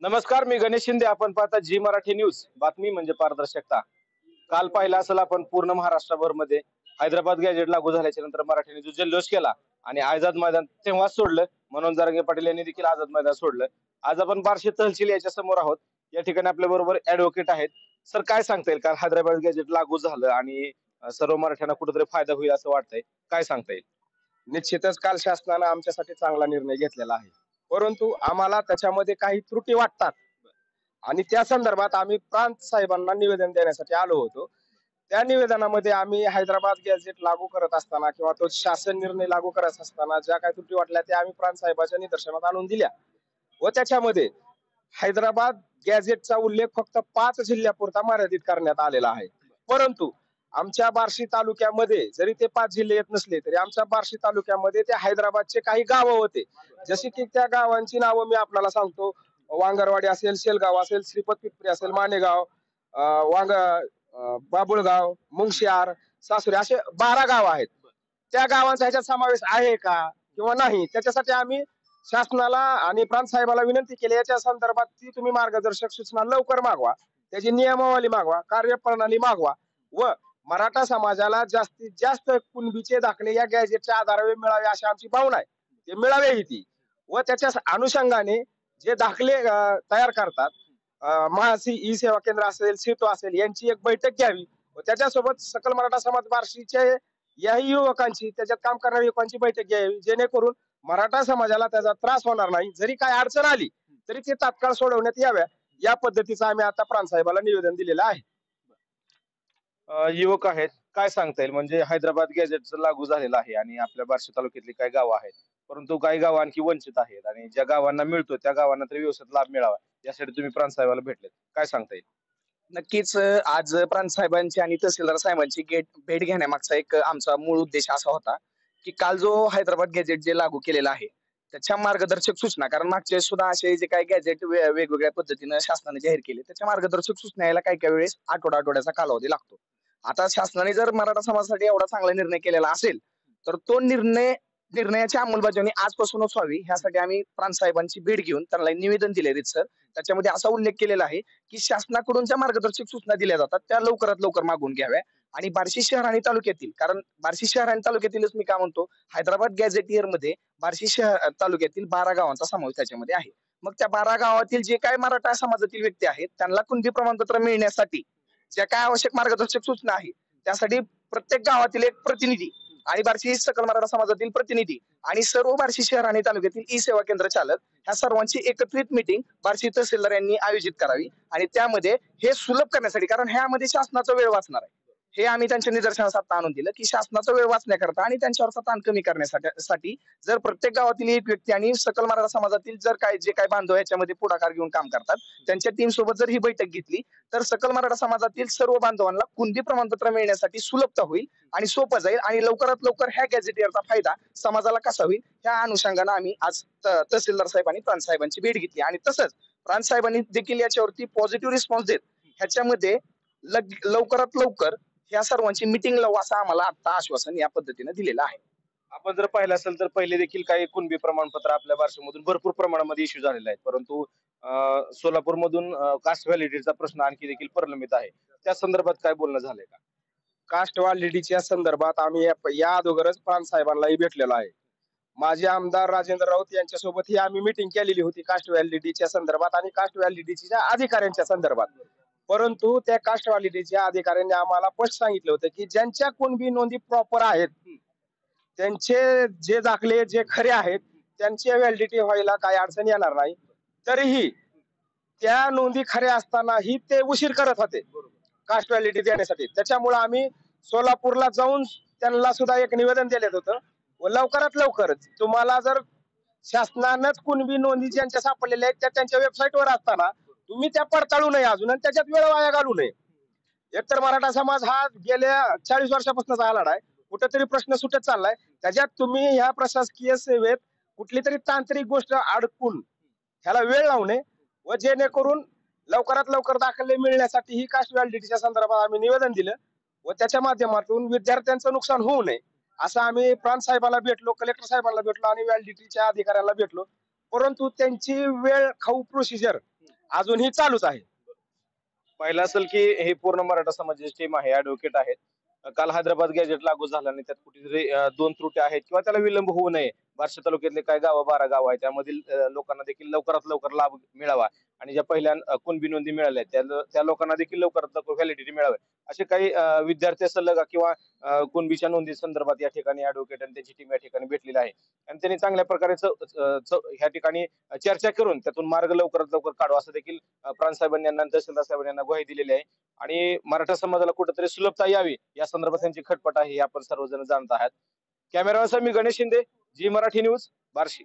नमस्कार, मी गणेश शिंदे. आपण पाहता जी मराठी न्यूज. बातमी म्हणजे पारदर्शकता. काल पाहिलं असेल आपण पूर्ण महाराष्ट्रभर मध्ये हैदराबाद गॅजेट लागू झाल्याच्या नंतर मराठीने जो जल्लोष केला आणि आझाद मैदान तेव्हाच सोडलं. मनोज जरांगे पाटील यांनी देखील आझाद मैदान सोडलं. आज आपण बार्शी तहसील याच्या समोर आहोत. या ठिकाणी आपल्या बरोबर ऍडव्होकेट आहेत. सर, काय सांगता येईल, काल हैदराबाद गॅजेट लागू झालं आणि सर्व मराठ्यांना कुठेतरी फायदा होईल असं वाटतंय, काय सांगता येईल? निश्चितच काल शासनानं आमच्यासाठी चांगला निर्णय घेतलेला आहे, परंतु आम्हाला त्याच्यामध्ये काही त्रुटी वाटतात आणि त्या संदर्भात आम्ही प्रांत साहेबांना निवेदन देण्यासाठी आलो होतो. त्या निवेदनामध्ये आम्ही हैदराबाद गॅझेट लागू करत असताना किंवा तो शासन निर्णय लागू करत असताना ज्या काही त्रुटी वाटल्या त्या आम्ही प्रांत साहेबांच्या निदर्शनात आणून दिल्या व त्याच्यामध्ये हैदराबाद गॅझेटचा उल्लेख फक्त 5 जिल्ह्यापुरता मर्यादित करण्यात आलेला आहे. परंतु आमच्या बार्शी तालुक्यामध्ये जरी ते 5 जिल्हे येत नसले तरी आमच्या बार्शी तालुक्यामध्ये त्या हैदराबादचे काही गावं होते. जशी की त्या गावांची नावं मी आपल्याला सांगतो. वांगरवाडी असेल, शेलगाव असेल, श्रीपत पिंपरी असेल, मानेगाव, बाबुळगाव, मुंगशियार, सासुरे असे 12 गाव आहेत. त्या गावांचा ह्याच्यात समावेश आहे का किंवा नाही, त्याच्यासाठी आम्ही शासनाला आणि प्रांत साहेबाला विनंती केली. याच्या संदर्भात ती तुम्ही मार्गदर्शक सूचना लवकर मागवा, त्याची नियमावली मागवा, कार्यप्रणाली मागवा व मराठा समाजाला जास्तीत जास्त कुणबीचे दाखले या गॅजेटच्या आधारावर मिळावे अशी आमची भावना आहे. ते मिळावे ती व त्याच्या अनुषंगाने जे दाखले तयार करतात, महासी ई सेवा केंद्र असेल, सेतू असेल, यांची एक बैठक घ्यावी व त्याच्यासोबत सकल मराठा समाज बार्शीचे याही युवकांची, त्याच्यात काम करणाऱ्या युवकांची बैठक घ्यावी, जेणेकरून मराठा समाजाला त्याचा त्रास होणार नाही. जरी काय अडचण आली तरी ते तात्काळ सोडवण्यात याव्या, या पद्धतीचं आम्ही आता प्रांत साहेबाला निवेदन दिलेलं आहे. युवक आहेत, काय सांगता येईल, म्हणजे हैदराबाद गॅजेट लागू झालेलं आहे आणि आपल्या बार्शी तालुक्यातली काही गावं आहेत, परंतु काही गावं आणखी वंचित आहेत आणि ज्या गावांना मिळतो त्या गावांना तरी व्यवस्थित लाभ मिळावा यासाठी तुम्ही प्रांत साहेबाला भेटलेत, काय सांगता येईल? नक्कीच आज प्रांत साहेबांची आणि तहसीलदार साहेबांची भेट घेण्यामागचा एक आमचा मूळ उद्देश असा होता की काल जो हैदराबाद गॅजेट जे लागू केलेला आहे त्याच्या मार्गदर्शक सूचना, कारण मागचे सुद्धा असे जे काही गॅजेट वेगवेगळ्या पद्धतीनं शासनाने जाहीर केले त्याच्या मार्गदर्शक सूचना यायला काही काही वेळेस आठवड्याचा कालावधी लागतो. आता शासनाने जर मराठा समाजासाठी एवढा चांगला निर्णय केलेला असेल तर तो निर्णयाची अंमलबजावणी आजपासूनच व्हावी, ह्यासाठी आम्ही प्रांत साहेबांची भेट घेऊन त्यांना निवेदन दिले सर. त्याच्यामध्ये असा उल्लेख केलेला आहे की शासनाकडून ज्या मार्गदर्शक सूचना दिल्या जातात त्या लवकरात लवकर मागून घ्याव्या आणि बार्शी शहर आणि तालुक्यातील, कारण बार्शी शहर आणि तालुक्यातीलच मी काय म्हणतो, हैदराबाद गॅझेटियर मध्ये बार्शी शहर तालुक्यातील 12 गावांचा समावेश त्याच्यामध्ये आहे. मग त्या 12 गावातील जे काही मराठा समाजातील व्यक्ती आहेत त्यांना कुणबी प्रमाणपत्र मिळण्यासाठी ज्या काय आवश्यक मार्गदर्शक सूचना आहे त्यासाठी प्रत्येक गावातील एक प्रतिनिधी आणि बार्शी सकल मराठा समाजातील प्रतिनिधी आणि सर्व बार्शी शहर आणि तालुक्यातील ई सेवा केंद्र चालक ह्या सर्वांची एकत्रित मीटिंग बार्शी तहसीलदार यांनी आयोजित करावी आणि त्यामध्ये हे सुलभ करण्यासाठी, कारण ह्यामध्ये शासनाचा वेळ वाचणार आहे, हे आम्ही त्यांच्या निदर्शनास आता आणून दिलं की शासनाचा वेळ वाचण्याकरता आणि त्यांच्यावरचा ताण कमी करण्यासाठी जर प्रत्येक गावातील एक व्यक्ती आणि सकल मराठा समाजातील जर काय जे काही बांधव याच्यामध्ये पुढाकार घेऊन काम करतात त्यांच्या टीम सोबत जर ही बैठक घेतली तर सकल मराठा समाजातील सर्व बांधवांना कुणबी प्रमाणपत्र मिळण्यासाठी सुलभता होईल आणि सोपं जाईल आणि लवकरात लवकर ह्या गॅझेटियरचा फायदा समाजाला कसा होईल ह्या अनुषंगाने आम्ही आज तहसीलदार साहेब आणि प्रांत साहेबांची भेट घेतली आणि तसंच प्रांत साहेबांनी देखील याच्यावरती पॉझिटिव्ह रिस्पॉन्स देत ह्याच्यामध्ये लवकरात लवकर या सर्वांची मीटिंग लावू असं आम्हाला आता आश्वासन या पद्धतीने दिलेलं आहे. आपण जर पाहिलं असेल तर पहिले देखील काही कुणबी प्रमाणपत्र आपल्या बार्शीमधून भरपूर प्रमाणामध्ये इश्यू झालेले आहेत, परंतु सोलापूर मधून कास्ट व्हॅलिडिटीचा प्रश्न आणखी देखील प्रलंबित आहे. त्या संदर्भात काय बोलणं झालंय का? कास्ट व्हॅलिडिटीच्या संदर्भात आम्ही या अगोदरच प्रांत साहेबांनाही भेटलेलो आहे. माजी आमदार राजेंद्र राऊत यांच्यासोबत ही आम्ही मीटिंग केलेली होती कास्ट व्हॅलिडिटीच्या संदर्भात आणि कास्ट व्हॅलिडिटीच्या अधिकाऱ्यांच्या संदर्भात. परंतु त्या कास्ट व्हॅलिडिटीच्या अधिकाऱ्यांनी आम्हाला स्पष्ट सांगितलं होतं की ज्यांच्या कुणबी नोंदी प्रॉपर आहेत त्यांचे जे दाखले जे खरे आहेत त्यांची व्हॅलिडिटी व्हायला काही अडचण येणार नाही. तरीही त्या नोंदी खऱ्या असतानाही ते उशीर करत होते कास्ट व्हॅलिडिटी देण्यासाठी. त्याच्यामुळे आम्ही सोलापूरला जाऊन त्यांना सुद्धा एक निवेदन दिलेलं होतं व लवकरात लवकर तुम्हाला जर शासनानंच कुणबी नोंदी ज्यांच्या सापडलेल्या आहेत त्या त्यांच्या वेबसाईटवर असताना तुम्ही त्या पडताळू नये अजून आणि त्याच्यात वेळ वाया घालू नये. एकतर मराठा समाज हा गेल्या 40 वर्षापासून लढा आहे, कुठेतरी प्रश्न सुटत चाललाय, त्याच्यात तुम्ही ह्या प्रशासकीय सेवेत कुठली तरी तांत्रिक गोष्ट अडकून ह्याला वेळ लावू नये व जेणेकरून लवकरात लवकर दाखले मिळण्यासाठी ही कास्ट व्हॅलिडिटीच्या संदर्भात आम्ही निवेदन दिलं व त्याच्या माध्यमातून विद्यार्थ्यांचं नुकसान होऊ नये असं आम्ही प्रांत साहेबांना भेटलो, कलेक्टर साहेबांना भेटलो आणि व्हॅलिडिटीच्या अधिकाऱ्यांना भेटलो. परंतु त्यांची वेळ खाऊ प्रोसिजर अजूनही चालूच आहे. पाहिलं असेल की हे पूर्ण मराठा समाजाची टीम आहे, ऍडव्होकेट आहेत. काल हैदराबाद गॅजेट लागू झाला आणि त्यात कुठेतरी दोन त्रुटी आहेत किंवा त्याला विलंब होऊ नये. बार्शी तालुक्यातले काय गावं 12 गावं आहेत त्यामधील लोकांना देखील लवकरात लवकर लाभ मिळावा आणि ज्या पहिल्या कुणबी नोंदी मिळाल्या त्या लोकांना देखील लवकरात लवकर व्हॅलिडिटी मिळावी. असे काही विद्यार्थी सल्लग किंवा कुणबीच्या नोंदी संदर्भात या ठिकाणी ऍडव्होकेट आणि त्याची टीम या ठिकाणी भेटलेली आहे आणि त्यांनी चांगल्या प्रकारे ह्या ठिकाणी चर्चा करून त्यातून मार्ग लवकरात लवकर काढू असं देखील प्रांत यांना आणि तहसीलदार साहेबांनी यांना ग्वाही दिलेली आहे आणि मराठा समाजाला कुठेतरी सुलभता यावी या संदर्भात त्यांची खटपट आहे हे आपण सर्वजण जाणत आहात. कॅमेरामॅन मी गणेश शिंदे, जी मराठी न्यूज, बार्शी.